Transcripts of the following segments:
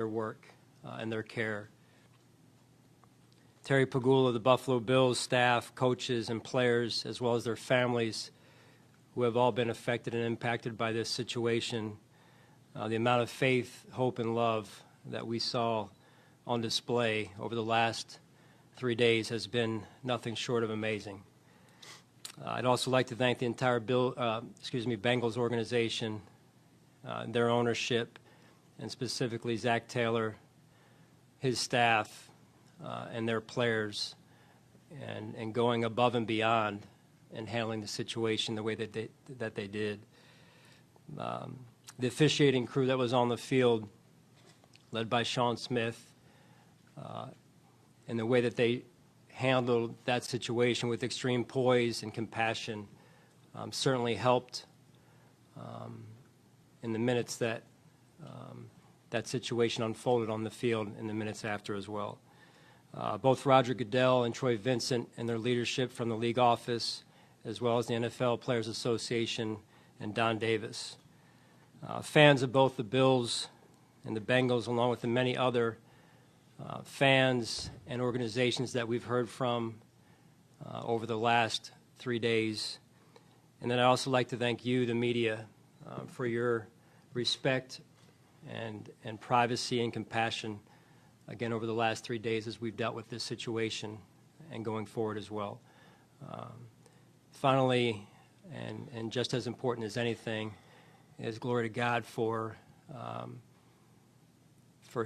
their work and their care. Terry Pagula, the Buffalo Bills staff, coaches, and players, as well as their families who have all been affected and impacted by this situation. The amount of faith, hope, and love that we saw on display over the last 3 days has been nothing short of amazing. I'd also like to thank the entire Bengals organization, their ownership, and specifically Zach Taylor, his staff, and their players, and going above and beyond and handling the situation the way that they did. The officiating crew that was on the field, led by Sean Smith, and the way that they handled that situation with extreme poise and compassion certainly helped in the minutes that that situation unfolded on the field in the minutes after as well. Both Roger Goodell and Troy Vincent and their leadership from the league office, as well as the NFL Players Association and Don Davis. Fans of both the Bills and the Bengals, along with the many other fans and organizations that we've heard from over the last 3 days. And then I'd also like to thank you, the media, for your respect and privacy and compassion, again, over the last 3 days as we've dealt with this situation and going forward as well. Finally, and just as important as anything, is glory to God for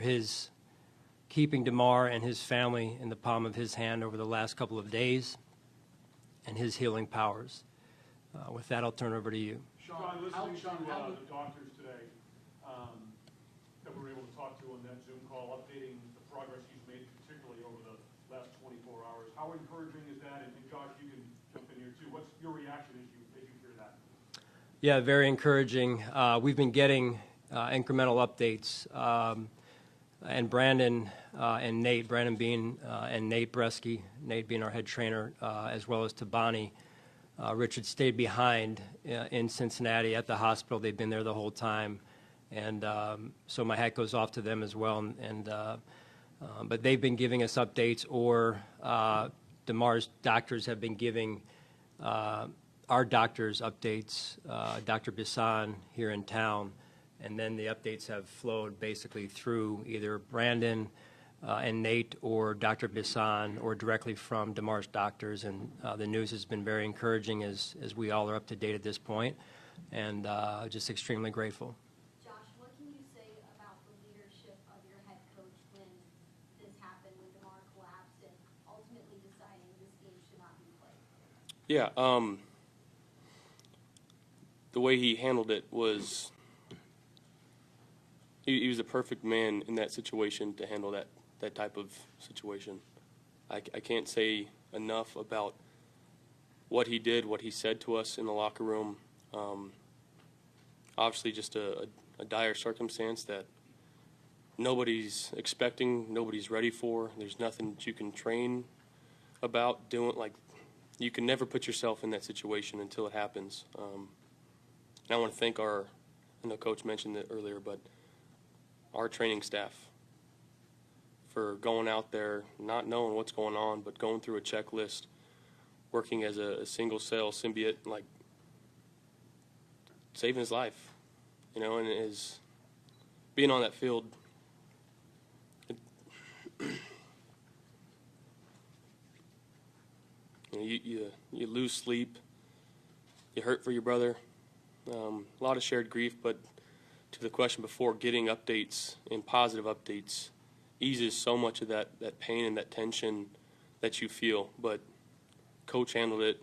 his keeping Damar and his family in the palm of his hand over the last couple of days and his healing powers. With that, I'll turn it over to you. Sean, listening to the doctors today that we were able to talk to on that Zoom call, updating the progress he's made, particularly over the last 24 hours, how encouraging is that? And Josh, you can jump in here too. What's your reaction as you hear that? Yeah, very encouraging. We've been getting incremental updates. And Brandon and Nate, Brandon being and Nate Bresky, Nate being our head trainer, as well as Tabani. Richard stayed behind in Cincinnati at the hospital. They've been there the whole time. And so my hat goes off to them as well. But they've been giving us updates, or Damar's doctors have been giving our doctors updates, Dr. Bisson here in town. And then the updates have flowed basically through either Brandon and Nate or Dr. Bisson or directly from Damar's doctors. And the news has been very encouraging as we all are up to date at this point, and just extremely grateful. Josh, what can you say about the leadership of your head coach when this happened, when Damar collapsed, and ultimately deciding this game should not be played? Yeah, the way he handled it was he was the perfect man in that situation to handle that type of situation. I can't say enough about what he did, what he said to us in the locker room. Obviously just a dire circumstance that nobody's expecting, nobody's ready for. There's nothing that you can train about doing. Like, you can never put yourself in that situation until it happens. And I want to thank I know Coach mentioned it earlier, but our training staff for going out there, not knowing what's going on, but going through a checklist, working as a single-cell symbiote, like saving his life, and is being on that field. You lose sleep, you hurt for your brother, a lot of shared grief, but to the question before, getting updates and positive updates eases so much of that pain and that tension that you feel. But Coach handled it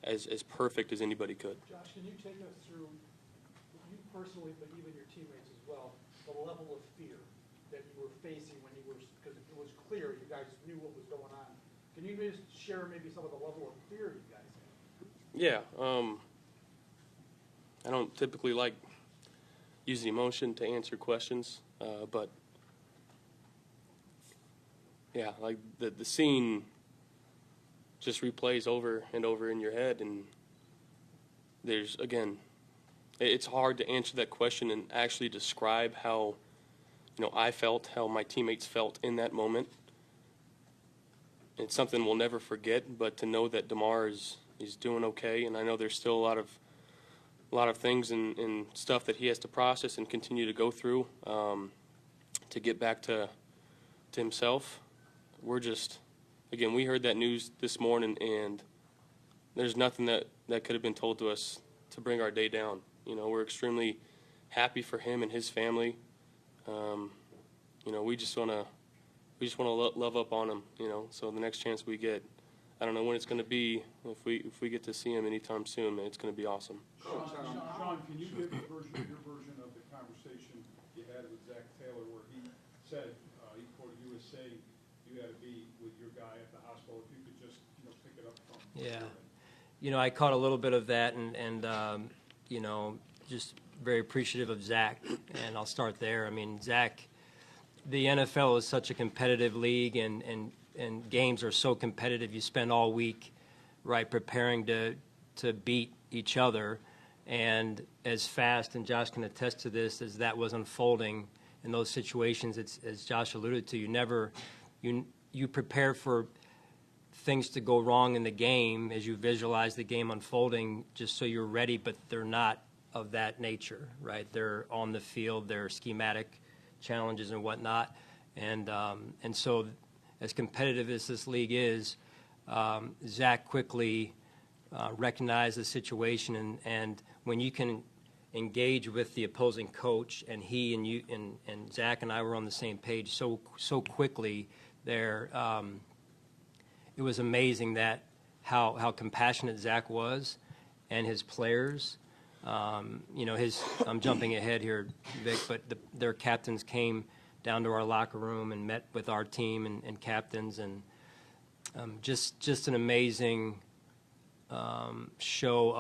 as perfect as anybody could. Josh, can you take us through, you personally, but even your teammates as well, the level of fear that you were facing when you were, because it was clear you guys knew what was going on. Can you just share maybe some of the level of fear you guys had? Yeah. I don't typically like using emotion to answer questions, but yeah, like the scene just replays over and over in your head, and it's hard to answer that question and actually describe how I felt, how my teammates felt in that moment. It's something we'll never forget, but to know that Damar is doing okay, and I know there's still a lot of things and stuff that he has to process and continue to go through to get back to himself. We're just, again, we heard that news this morning, and there's nothing that could have been told to us to bring our day down. We're extremely happy for him and his family. We just want to love up on him. So the next chance we get, I don't know when it's going to be. If we get to see him anytime soon, man, it's going to be awesome. Sean, can you give your version of the conversation you had with Zach Taylor, where he said, he quoted you as saying, you had to be with your guy at the hospital. If you could just, pick it up from. Yeah. I caught a little bit of that, and just very appreciative of Zach, and I'll start there. I mean, Zach, the NFL is such a competitive league, and games are so competitive. You spend all week, right, preparing to beat each other, and as fast, and Josh can attest to this, as that was unfolding in those situations, it's, as Josh alluded to, you prepare for things to go wrong in the game as you visualize the game unfolding, just so you're ready, but they're not of that nature, right? They're on the field, they're schematic challenges and whatnot, and so as competitive as this league is, Zach quickly recognized the situation, and when you can engage with the opposing coach, and he and you and Zach and I were on the same page so quickly there. It was amazing that how compassionate Zach was, and his players. I'm jumping ahead here, Vic, but their captains came down to our locker room and met with our team and captains, and just an amazing show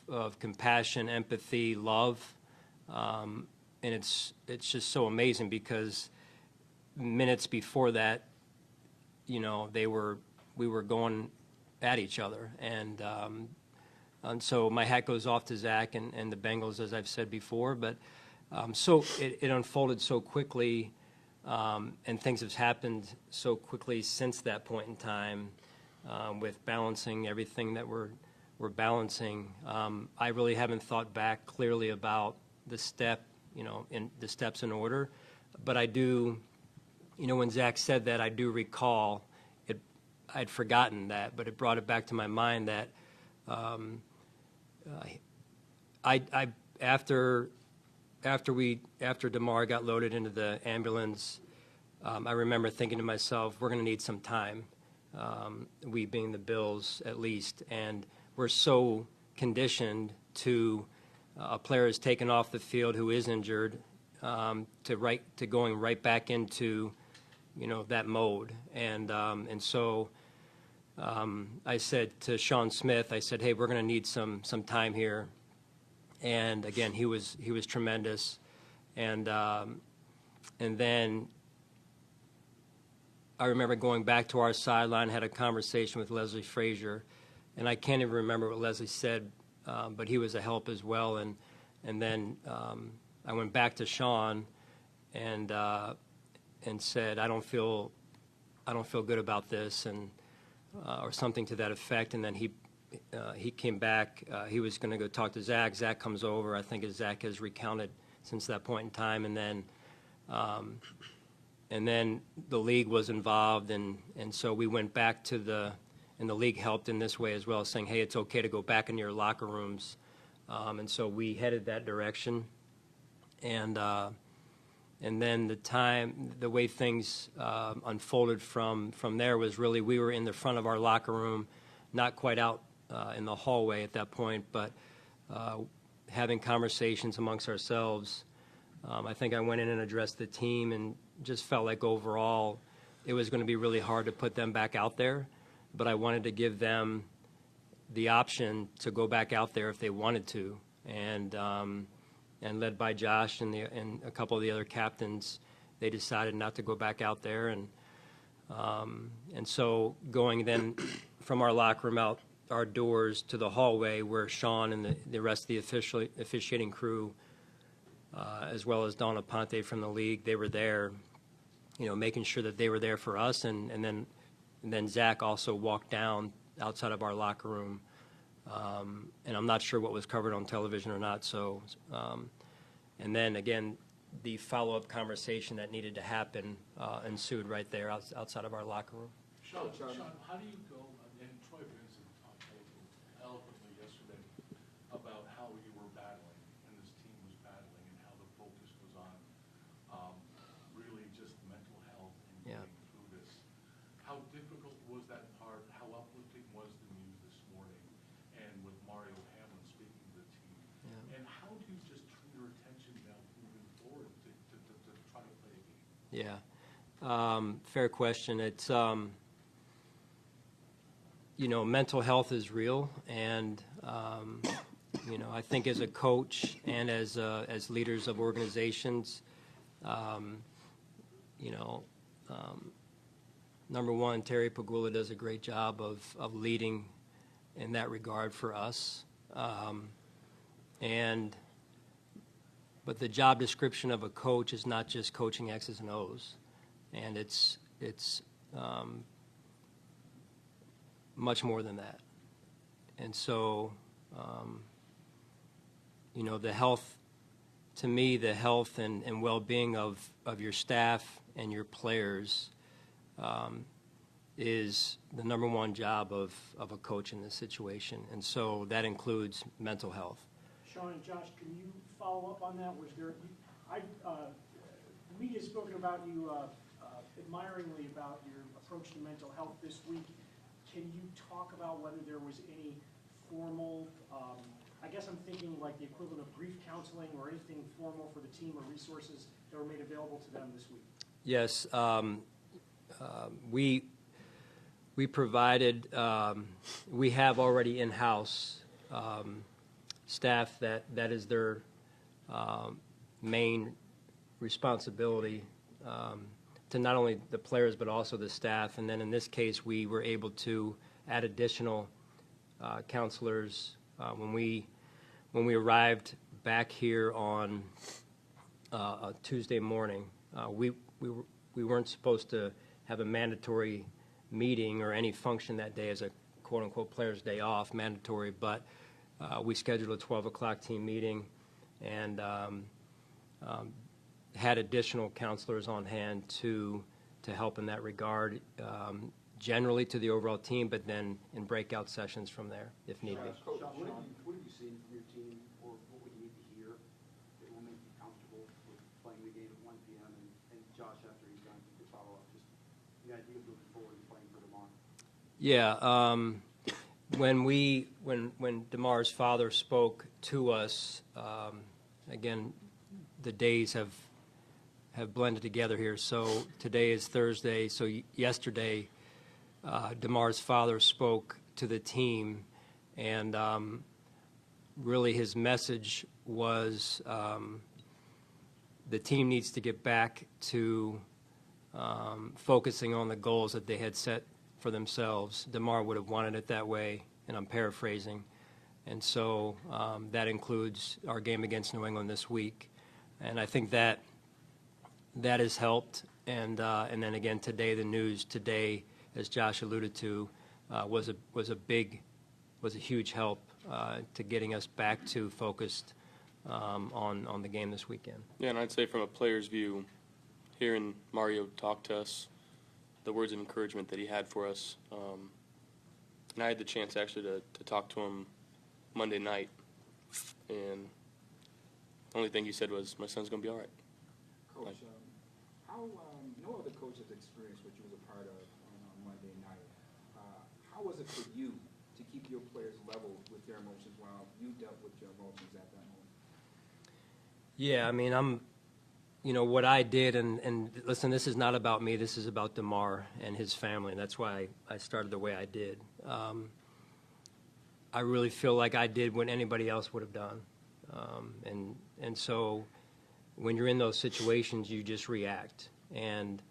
of compassion, empathy, love, and it's just so amazing because minutes before that, we were going at each other, and so my hat goes off to Zach and the Bengals, as I've said before. But so it unfolded so quickly, and things have happened so quickly since that point in time, with balancing everything that we're balancing. I really haven't thought back clearly about the steps in order, but I do. When Zach said that, I do recall it. I'd forgotten that, but it brought it back to my mind that after Damar got loaded into the ambulance, I remember thinking to myself, we're going to need some time, we being the Bills at least, and we're so conditioned to a player is taken off the field who is injured, to going right back into that mode, and so I said to Sean Smith, I said, hey, we're going to need some time here, and again he was tremendous, and then I remember going back to our sideline, had a conversation with Leslie Frazier, and I can't even remember what Leslie said, but he was a help as well, and then I went back to Sean and said, I don't feel good about this, and or something to that effect, and then he came back. He was going to go talk to Zach. Zach comes over. I think as Zach has recounted since that point in time, and then the league was involved, and so we went back to and the league helped in this way as well, saying, hey, it's okay to go back into your locker rooms, and so we headed that direction, and then the way things unfolded from there was really we were in the front of our locker room, not quite out in the hallway at that point, but having conversations amongst ourselves. I think I went in and addressed the team and just felt like overall it was going to be really hard to put them back out there, but I wanted to give them the option to go back out there if they wanted to, and led by Josh and a couple of the other captains, they decided not to go back out there, and so going then from our locker room out our doors to the hallway where Sean and the rest of the officiating crew as well as Donna Ponte from the league. They were there, making sure that they were there for us, and then Zach also walked down outside of our locker room, and I'm not sure what was covered on television or not. So, and then again, the follow-up conversation that needed to happen ensued right there outside of our locker room. Sean, how do you go, and Troy Vincent talked eloquently yesterday about how you were battling, and this team was battling, and how the focus was on really just mental health and Yeah. getting through this. How difficult was that part? How uplifting was the news this morning? And with Mario Hamlin speaking to the team? Yeah. And how do you just turn your attention now moving forward to try to play a game? Yeah, fair question. It's mental health is real, and I think as a coach and as leaders of organizations, number one, Terry Pagula does a great job of leading in that regard for us, but the job description of a coach is not just coaching X's and O's, and it's much more than that. And so, the health, to me, the health and well-being of your staff and your players is the number one job of a coach in this situation. And so that includes mental health. Sean and Josh, can you follow up on that? Was there, the media has spoken about you admiringly about your approach to mental health this week. Can you talk about whether there was any formal, I guess I'm thinking like the equivalent of brief counseling or anything formal for the team or resources that were made available to them this week? Yes, we provided, we have already in-house staff that is their main responsibility to not only the players but also the staff. And then in this case, we were able to add additional counselors when we arrived back here on a Tuesday morning. We weren't supposed to have a mandatory meeting or any function that day as a quote-unquote players' day off, mandatory, but we scheduled a 12 o'clock team meeting and had additional counselors on hand to help in that regard, generally to the overall team, but then in breakout sessions from there, if need be. Coach, what have you seen from your team, or what would you need to hear that will make you comfortable with playing the game at 1 p.m. and Josh, after he's done, you could follow up, just the idea of moving forward and playing for Damar? Yeah, when Damar's father spoke to us, again, the days have blended together here. So today is Thursday. So yesterday, Damar's father spoke to the team, and really his message was the team needs to get back to focusing on the goals that they had set for themselves. Damar would have wanted it that way, and I'm paraphrasing. And so that includes our game against New England this week. And I think that has helped. And then again today, the news today, as Josh alluded to, was a huge help to getting us back to focused on the game this weekend. Yeah, and I'd say from a player's view, hearing Mario talk to us, the words of encouragement that he had for us, and I had the chance actually to talk to him Monday night, and the only thing he said was, "My son's going to be all right." Coach, how no other coach has experienced what you was a part of on Monday night. How was it for you to keep your players level with their emotions while you dealt with your emotions at that moment? Yeah, I mean, what I did, and listen, this is not about me. This is about Damar and his family, and that's why I started the way I did. I really feel like I did what anybody else would have done, and so when you're in those situations, you just react. And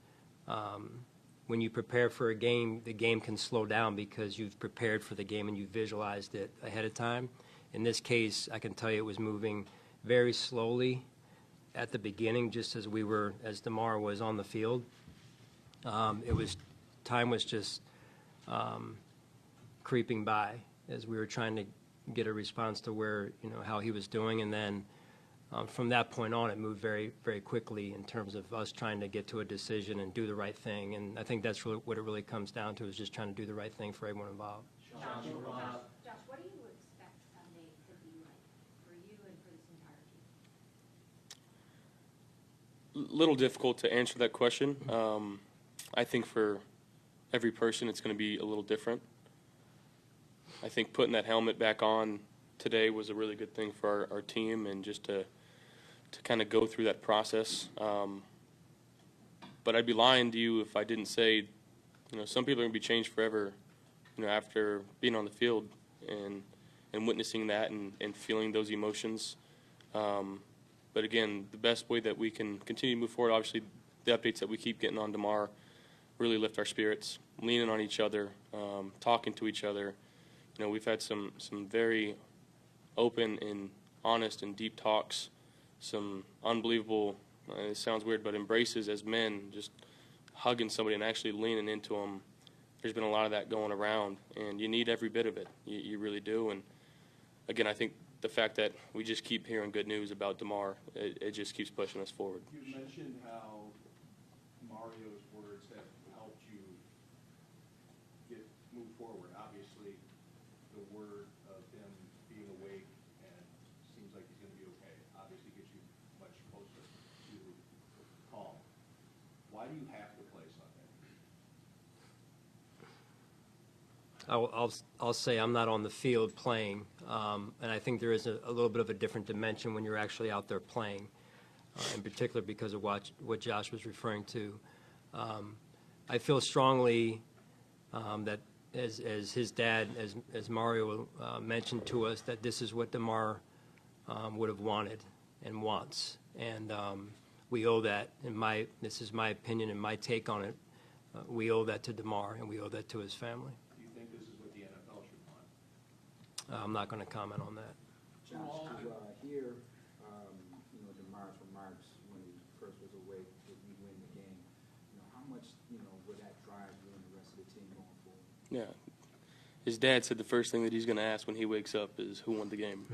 when you prepare for a game, the game can slow down because you've prepared for the game and you visualized it ahead of time. In this case, I can tell you it was moving very slowly, at the beginning, just as Damar was on the field, time was just creeping by as we were trying to get a response to how he was doing, and then from that point on, it moved very, very quickly in terms of us trying to get to a decision and do the right thing. And I think that's really what it really comes down to, is just trying to do the right thing for everyone involved. Josh, what do you expect Sunday to be like for you and for this entire team? Little difficult to answer that question. I think for every person, it's going to be a little different. I think putting that helmet back on today was a really good thing for our team, and just to kind of go through that process. But I'd be lying to you if I didn't say, some people are going to be changed forever, after being on the field and witnessing that and feeling those emotions. But again, the best way that we can continue to move forward, obviously the updates that we keep getting on Damar really lift our spirits, leaning on each other, talking to each other. We've had some very open and honest and deep talks, some unbelievable, it sounds weird, but embraces as men, just hugging somebody and actually leaning into them. There's been a lot of that going around, and you need every bit of it. You really do. And again, I think the fact that we just keep hearing good news about Damar, it just keeps pushing us forward. You mentioned how Mario's words have helped you move forward. Obviously, the word of him being awake and seems like he's going to be okay obviously gets you much closer to calm. Why do you have to play Sunday? I'll say I'm not on the field playing, and I think there is a little bit of a different dimension when you're actually out there playing, in particular because of what Josh was referring to. I feel strongly that as his dad, as Mario mentioned to us, that this is what Damar would have wanted and wants, and we owe that. This is my opinion and my take on it. We owe that to Damar, and we owe that to his family. Do you think this is what the NFL should want? I'm not going to comment on that. Josh, to hear, Damar's remarks when he first was awake, that we win the game, how much, would that drive you and the rest of the team going forward? Yeah. His dad said the first thing that he's going to ask when he wakes up is who won the game.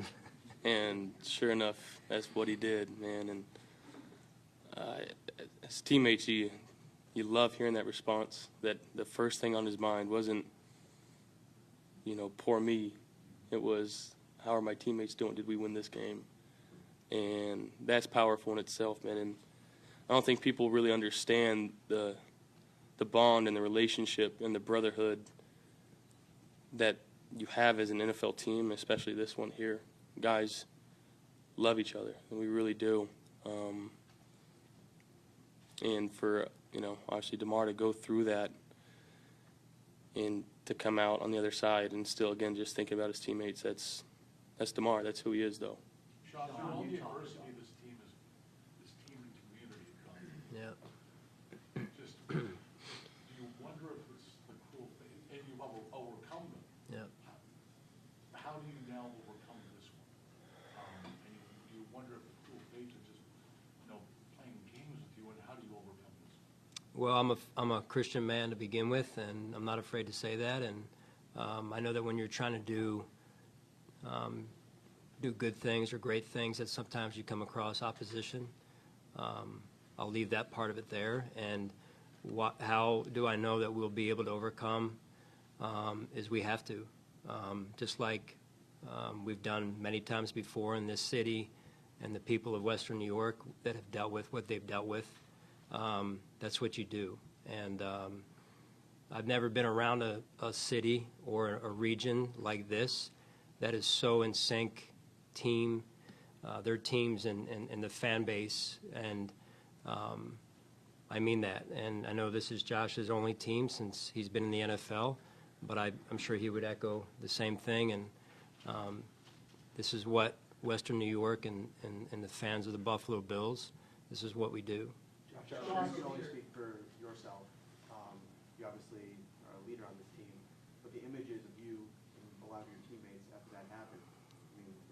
And sure enough, that's what he did, man. And as teammates, you love hearing that response, that the first thing on his mind wasn't, poor me. It was, how are my teammates doing? Did we win this game? And that's powerful in itself, man. And I don't think people really understand the bond and the relationship and the brotherhood that you have as an NFL team, especially this one here. Guys love each other, and we really do. And for, obviously Damar to go through that and to come out on the other side and still, again, just thinking about his teammates, that's Damar. That's who he is, though. Sean, all the adversity this team and community comes. Yeah. Just, do you wonder if it's the cruel thing, and you've overcome them? Yeah. How do you now overcome this one? And you wonder if the cruel fates are just, playing games with you, and how do you overcome this? Well, I'm a Christian man to begin with, and I'm not afraid to say that. And I know that when you're trying to do good things or great things, that sometimes you come across opposition. I'll leave that part of it there. And how do I know that we'll be able to overcome? Is we have to, just like we've done many times before in this city, and the people of Western New York that have dealt with what they've dealt with. That's what you do. And I've never been around a city or a region like this that is so in sync, their teams and the fan base. And I mean that. And I know this is Josh's only team since he's been in the NFL, but I'm sure he would echo the same thing. And this is what Western New York and the fans of the Buffalo Bills, this is what we do. Josh, you can only speak for yourself. You obviously are a leader on this team, but the images of you and a lot of your teammates after that happened,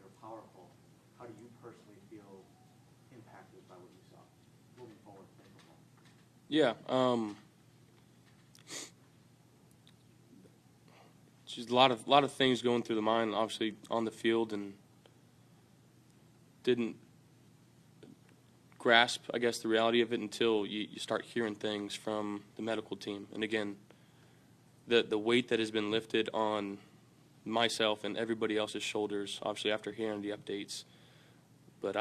they're powerful. How do you personally feel impacted by what Yeah. Just a lot of things going through the mind, obviously on the field, and didn't grasp, I guess, the reality of it until you start hearing things from the medical team. And again, the weight that has been lifted on myself and everybody else's shoulders, obviously after hearing the updates. But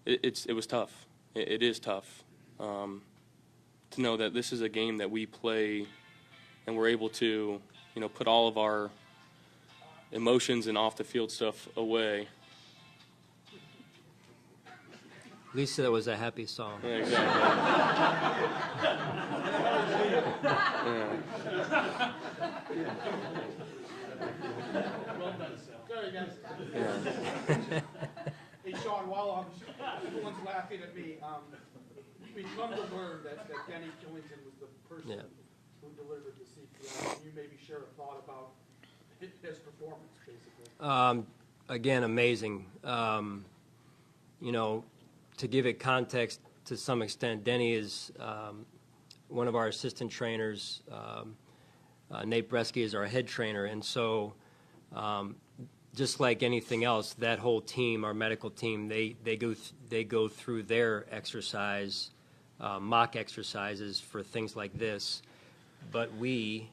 it was tough. It is tough to know that this is a game that we play, and we're able to, put all of our emotions and off the field stuff away. At least that was a happy song. Yeah, exactly. Well done, Sal. Sorry, guys. Yeah. Hey, Sean, while everyone's laughing at me, we've come to learn that Denny Killington was the person who delivered the CPR. Can you maybe share a thought about his performance, basically? Again, amazing. To give it context to some extent, Denny is one of our assistant trainers. Nate Bresky is our head trainer, and so just like anything else, that whole team, our medical team, they go through their exercise, mock exercises for things like this, but we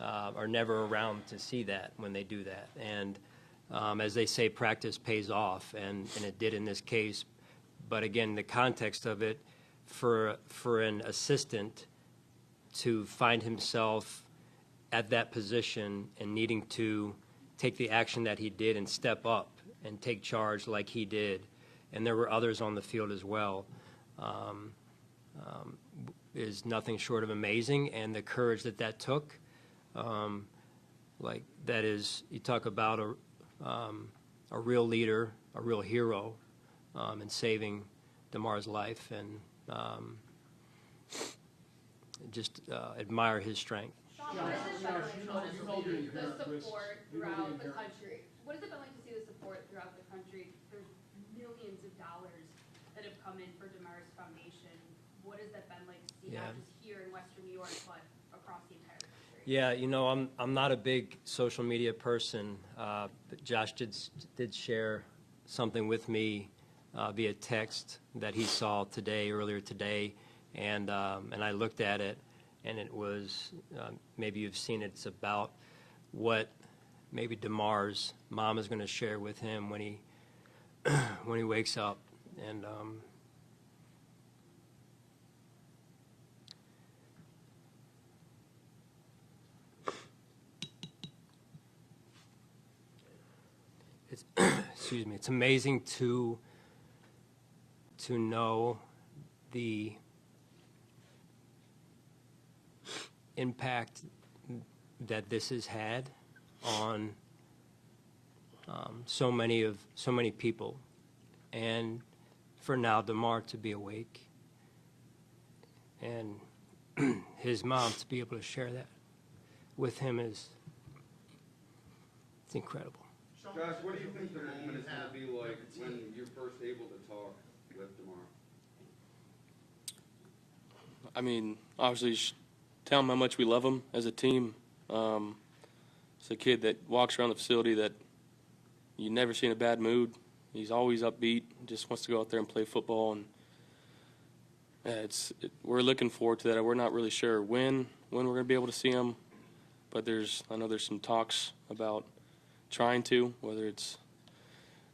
are never around to see that when they do that. And as they say, practice pays off, and it did in this case. But again, the context of it, for an assistant to find himself at that position and needing to take the action that he did and step up and take charge like he did, and there were others on the field as well, is nothing short of amazing. And the courage that took, that is, you talk about a real leader, a real hero, in saving Damar's life, and just admire his strength. Sean, what has it been like the support throughout the country? What has it been like to see the support throughout the country? There's millions of dollars that have come in for Damar's foundation. What has that been like to see, not just here in Western New York, but across the entire country? Yeah, I'm not a big social media person, but Josh did share something with me via text that he saw earlier today, and I looked at it, and it was, maybe you've seen it, it's about what maybe Damar's mom is going to share with him when he when he wakes up. And it's excuse me, it's amazing to know the impact that this has had on so many people, and for now Damar to be awake and his mom to be able to share that with him it's incredible. Josh, what do you think the moment is going to be like when you're first able to talk with Damar? I mean, obviously, just tell him how much we love him as a team. It's a kid that walks around the facility that you never see in a bad mood. He's always upbeat, just wants to go out there and play football. And we're looking forward to that. We're not really sure when we're going to be able to see him, but I know there's some talks about trying to, whether it's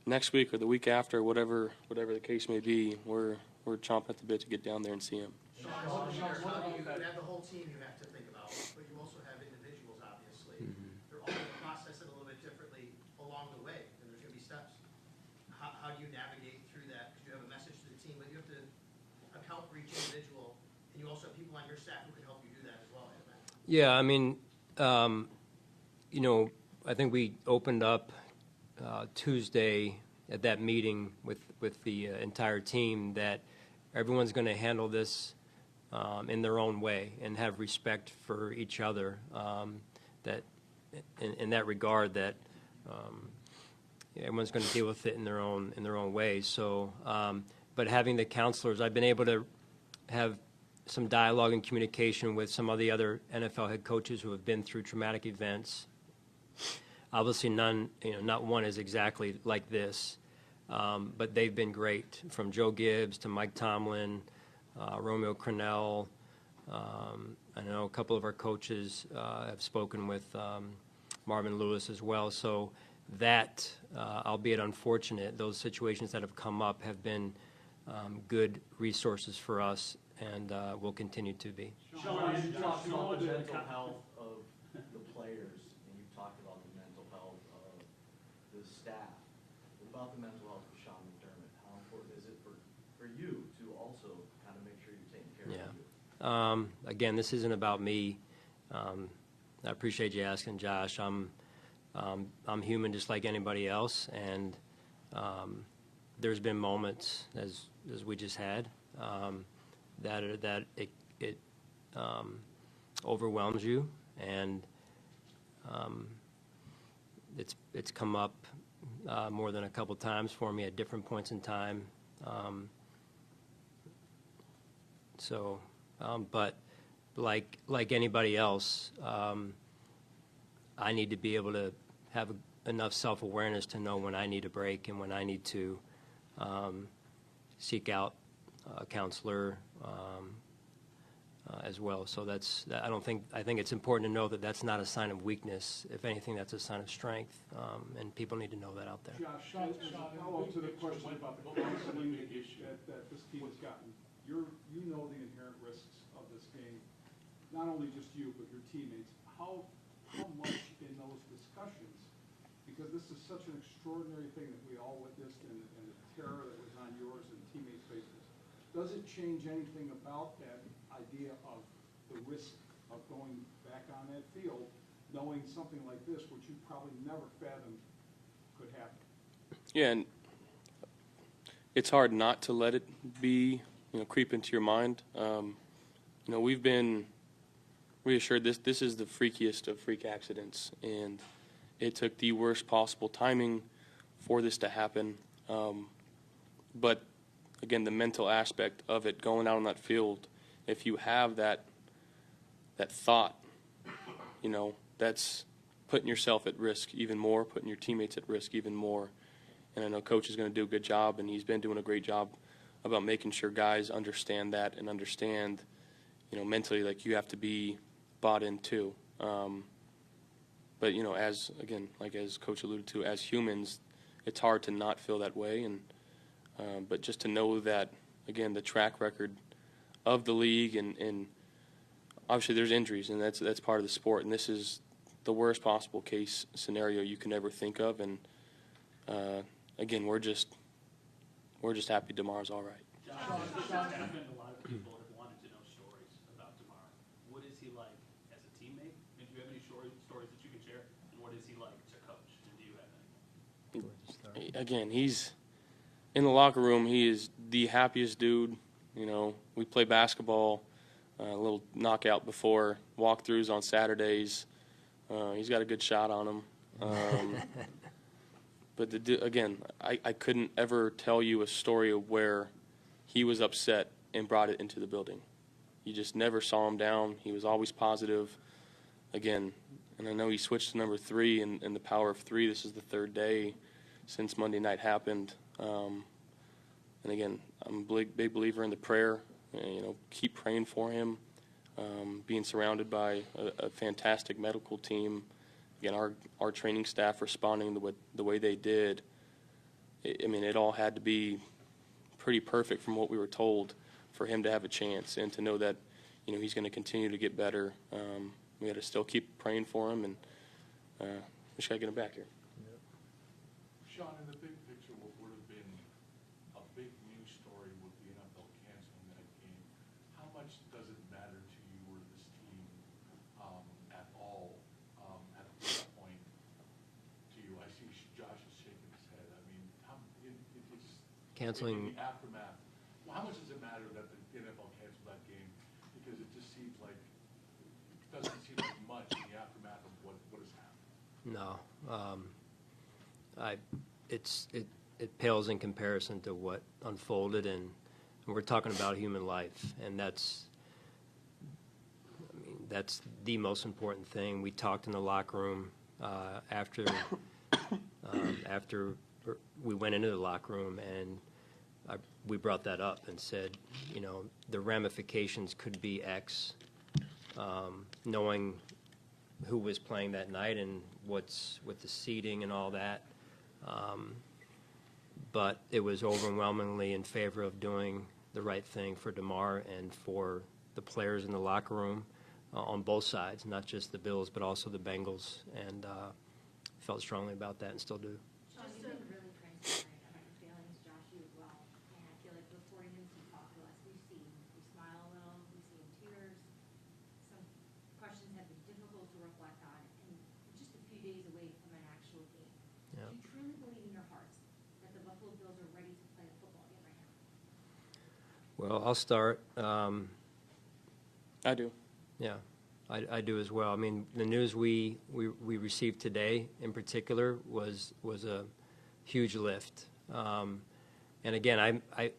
next week or the week after, whatever the case may be. We're chomping at the bit to get down there and see him. You have the whole team you have to think about, but you also have individuals, obviously. They're all going to process it a little bit differently along the way, and there's going to be steps. How do you navigate through that? Because you have a message to the team, but you have to account for each individual, and you also have people on your staff who can help you do that as well, I imagine. Yeah, I mean, I think we opened up Tuesday at that meeting with the entire team that everyone's going to handle this in their own way and have respect for each other. That in that regard, that everyone's going to deal with it in their own way. So, but having the counselors, I've been able to have some dialogue and communication with some of the other NFL head coaches who have been through traumatic events. Obviously, none, not one is exactly like this, but they've been great, from Joe Gibbs to Mike Tomlin, Romeo Crennel. I know a couple of our coaches have spoken with Marvin Lewis as well. So that, albeit unfortunate, those situations that have come up have been good resources for us, and will continue to be. Sean, you talked about the mental health of the players, and you've talked about the mental health of the staff. What about the mental health of Sean McDermott? How important is it for you to also kind of make sure you're taking care of you? Again, this isn't about me. I appreciate you asking, Josh. I'm human just like anybody else, and there's been moments, as we just had, that it overwhelms you, and it's come up more than a couple times for me at different points in time. But like anybody else, I need to be able to have enough self-awareness to know when I need a break and when I need to seek out a counselor as well. So I think it's important to know that that's not a sign of weakness. If anything, that's a sign of strength, and people need to know that out there. Josh, as a follow-up to the question about the counseling that this team has gotten, you know the inherent risks of this game, not only just you, but your teammates. How much in those discussions, because this is such an extraordinary thing that we all witnessed, and the terror that was on yours and teammates' faces, does it change anything about that idea of the risk of going back on that field, knowing something like this, which you probably never fathomed could happen? Yeah, and it's hard not to let it be, creep into your mind. We've been reassured this is the freakiest of freak accidents, and it took the worst possible timing for this to happen. But again, the mental aspect of it, going out on that field, if you have that thought, that's putting yourself at risk even more, putting your teammates at risk even more. And I know Coach is going to do a good job, and he's been doing a great job about making sure guys understand that and understand, mentally, like, you have to be bought in too. But, as Coach alluded to, as humans, it's hard to not feel that way. And but just to know that, again, the track record of the league, and obviously there's injuries, and that's part of the sport. And this is the worst possible case scenario you can ever think of. And again, we're just happy Damar's all right. Sean, a lot of people have wanted to know stories about Damar. What is he like as a teammate? And do you have any stories that you can share? And what is he like to coach? And do you have any? Again, he's in the locker room. He is the happiest dude. We play basketball, a little knockout before walkthroughs on Saturdays. He's got a good shot on him. But again, I couldn't ever tell you a story of where he was upset and brought it into the building. You just never saw him down. He was always positive. Again, and I know he switched to number 3 in the power of 3. This is the 3rd day since Monday night happened. And again, I'm a big believer in the prayer. Keep praying for him. Being surrounded by a fantastic medical team. Again, our training staff responding the way they did. It all had to be pretty perfect from what we were told for him to have a chance, and to know that he's going to continue to get better. We got to still keep praying for him, and we just got to get him back here. Sean, in the big picture, what would have been a big news story with the NFL canceling that game, how much does it matter to you or this team at all at this point to you? I see Josh is shaking his head. I mean, it's Canceling. in the aftermath. Well, how much does it matter that the NFL canceled that game? Because it just seems like, it doesn't seem like much in the aftermath of what has happened. No. It pales in comparison to what unfolded, and we're talking about human life, and that's that's the most important thing. We talked in the locker room after we went into the locker room, and we brought that up and said, you know, the ramifications could be X, knowing who was playing that night and what's with the seating and all that. But it was overwhelmingly in favor of doing the right thing for Damar and for the players in the locker room on both sides, not just the Bills, but also the Bengals, and felt strongly about that and still do. Sean, you've been really transparent about your feelings, Josh, you as well. And I feel like before you talk to us, we've seen you smile a little, we've seen tears. Some questions have been difficult to reflect on, and we're just a few days away from an actual game. Yeah. Do you truly believe in your hearts that the Buffalo Bills are ready to play a football game right now? Well, I'll start. I do. Yeah, I do as well. I mean, the news we received today in particular was a huge lift. And again, I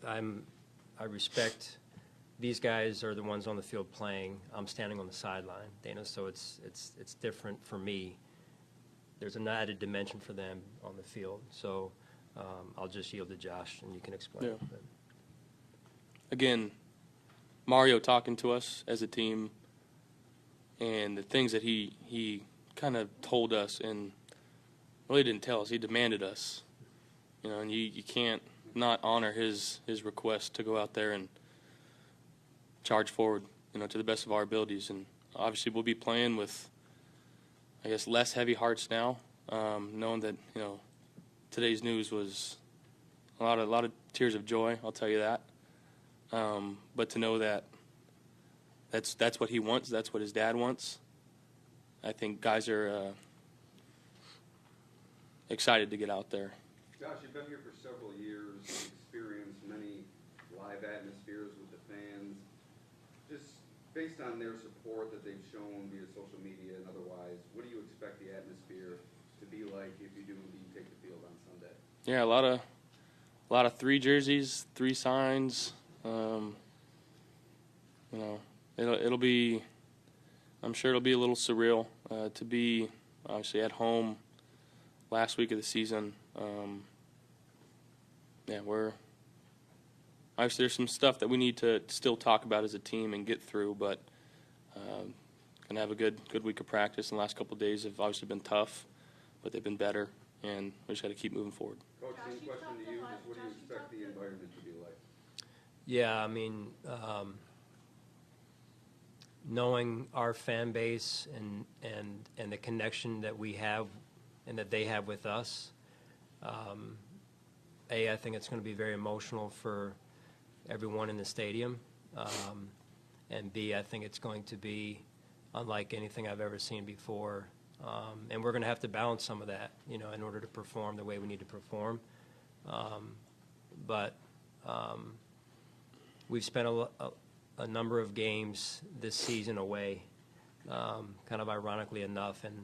respect these guys are the ones on the field playing. I'm standing on the sideline, Dana. So it's different for me. There's an added dimension for them on the field. So I'll just yield to Josh, and you can explain. Yeah. But. Again, Mario talking to us as a team, and the things that he kind of told us, and really didn't tell us, he demanded us. You know, and you can't not honor his request to go out there and charge forward, you know, to the best of our abilities. And obviously we'll be playing with, I guess, less heavy hearts now, knowing that, you know, today's news was a lot of tears of joy, I'll tell you that. But to know that that's what he wants, that's what his dad wants, I think guys are excited to get out there. Josh, you've been here for several years, experienced many live atmospheres with the fans. Just based on their support that they've shown via social media and otherwise, what do you expect the atmosphere to be like if you do indeed take the field on Sunday? Yeah, a lot of 3 jerseys, 3 signs. You know, it'll be. I'm sure it'll be a little surreal to be obviously at home last week of the season. Yeah, obviously there's some stuff that we need to still talk about as a team and get through, but gonna have a good week of practice. And the last couple of days have obviously been tough, but they've been better, and we just got to keep moving forward. Coach, same question to you. Just what do you expect the environment to be like? Yeah, I mean, knowing our fan base and the connection that we have and that they have with us, I think it's going to be very emotional for everyone in the stadium, and B, I think it's going to be unlike anything I've ever seen before, and we're going to have to balance some of that, you know, in order to perform the way we need to perform. But we've spent a number of games this season away, kind of ironically enough, and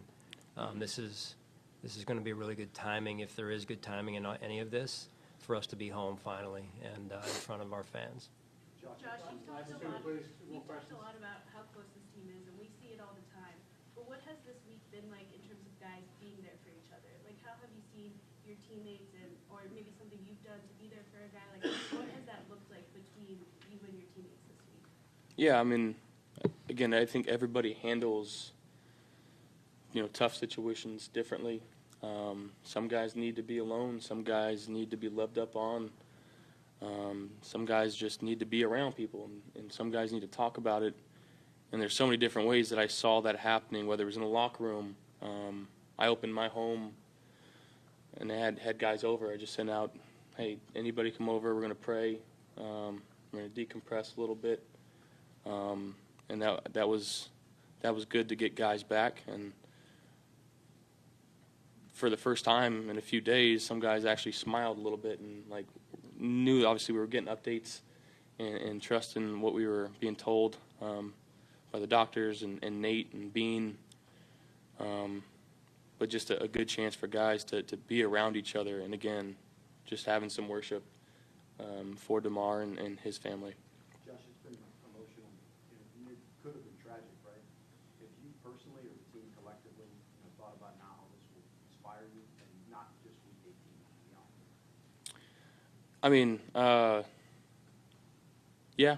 this is going to be really good timing, if there is good timing in any of this, for us to be home finally and in front of our fans. Josh, you've talked a lot about how close this team is, and we see it all the time. But what has this week been like in terms of guys being there for each other? Like, how have you seen your teammates, or maybe something you've done to be there for a guy? Like, what has that looked like between you and your teammates this week? Yeah, I mean, again, I think everybody handles, you know, tough situations differently. Some guys need to be alone. Some guys need to be loved up on. Some guys just need to be around people, and some guys need to talk about it. And there's so many different ways that I saw that happening, whether it was in the locker room. I opened my home, and I had guys over. I just sent out, hey, anybody come over, we're going to pray. We're going to decompress a little bit. And that was good to get guys back. And for the first time in a few days, some guys actually smiled a little bit and like knew obviously we were getting updates and trusting what we were being told by the doctors and Nate and Bean. But just a good chance for guys to be around each other, and again, just having some worship for Damar and his family. Josh, it's been emotional. It could have been tragic, right? personally or the team collectively, thought about now how this will inspire you and not just week 18, beyond? I mean, yeah,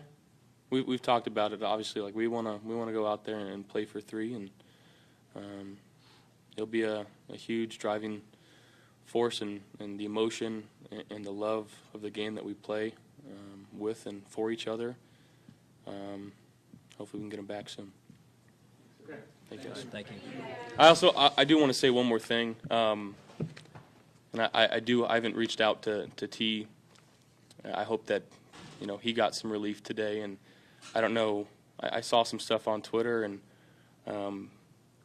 we've talked about it. Obviously, like we wanna go out there and play for 3, and it'll be a huge driving force and the emotion and the love of the game that we play with and for each other. Hopefully, we can get them back soon. Okay. Thank you. Thank you. I do want to say one more thing, and I haven't reached out to T. I hope that he got some relief today, and I don't know. I saw some stuff on Twitter, and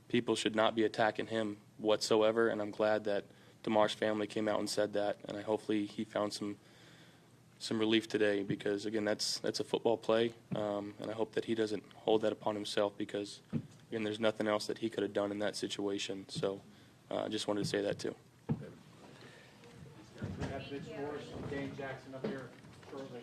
people should not be attacking him whatsoever. And I'm glad that Damar's family came out and said that, and hopefully he found some relief today, because again, that's a football play, and I hope that he doesn't hold that upon himself, because again, there's nothing else that he could have done in that situation. So I just wanted to say that too. We have Mitch Morris and Dane Jackson up here shortly.